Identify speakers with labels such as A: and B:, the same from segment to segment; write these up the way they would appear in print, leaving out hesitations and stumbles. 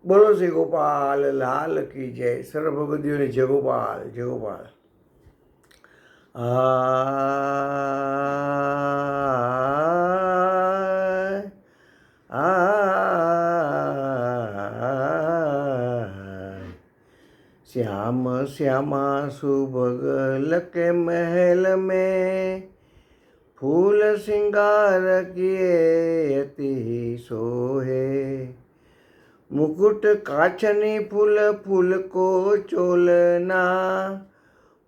A: બોલો શ્રી ગોપાલ લાલ કી જય. સર્વ ભગવદીઓને જય ગોપાલ જય ગોપાલ. श्याम श्यामा सुभगल के महल में फूल श्रृंगार किए अति सोहे. मुकुट काचनी फूल फूल को चोलना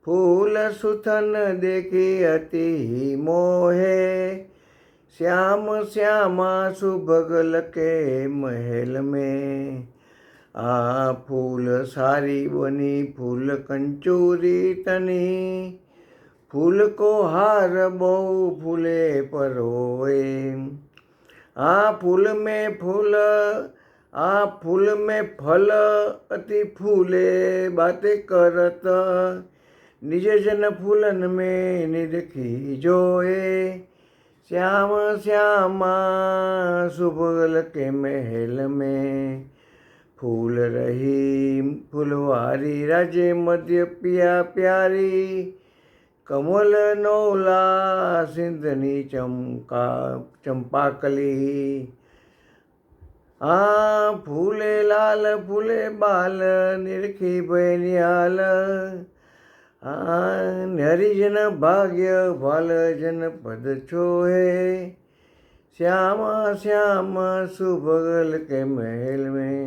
A: फूल सुथन देखी अति मोहे. श्याम श्यामा सुभगल के महल में आ फूल सारी बनी फूल कंचूरी तनी फूल को हार बहु फूले परोए. आ फूल में फल अति फूले बातें करत निज जन फूलन में निरखी जोए. श्याम श्यामा सुभगल के महल में फूल रही फुलवारी राजे मध्य पिया प्यारी. कमल नौला सिंधनी चंपाकली. फूले लाल फूले बाल निरखी बनियाल. हरिजन भाग्य भाल जन पद छोहे. श्यामा श्यामा सुभगल के महल में.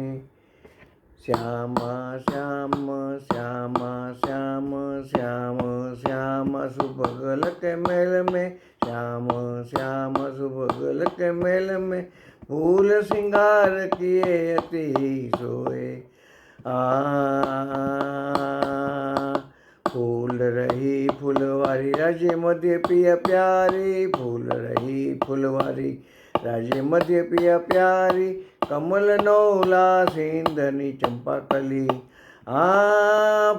A: श्यामा श्यामा श्यामा श्यामा श्यामा श्यामा सुभगल के महल में. श्यामा श्यामा सुभगल के महल में फूल श्रृंगार किए अति सोए. फूल रही फुलवारी राजे मध्य पिया प्यारी. फूल रही फुलवारी राजे मध्य पिया प्यारी. कमल नौला सिंधनी चंपाकली.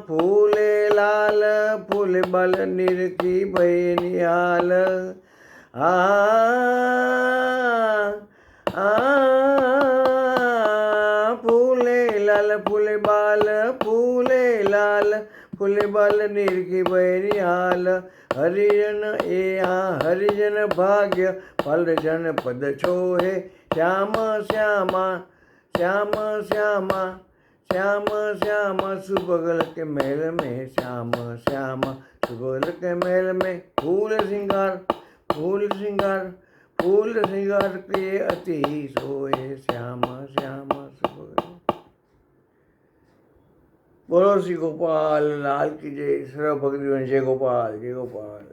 A: फूले लाल फूल बाल निरखी बनियाल. फूले लाल फूले बाल फूले लाल फूले बाल निरखी बनियाल. हरिजन हरिजन भाग्य फल जन पद छोहे. श्याम श्यामा श्याम श्यामा श्याम श्यामा सुभगल के महल में. श्याम श्यामा सुभगल के महल में फूल श्रृंगार किए अति सोए. श्याम श्यामा सुभगल. बोलो श्री गोपाल लाल की जय. सर्व भक्तों जय गोपाल जय गोपाल.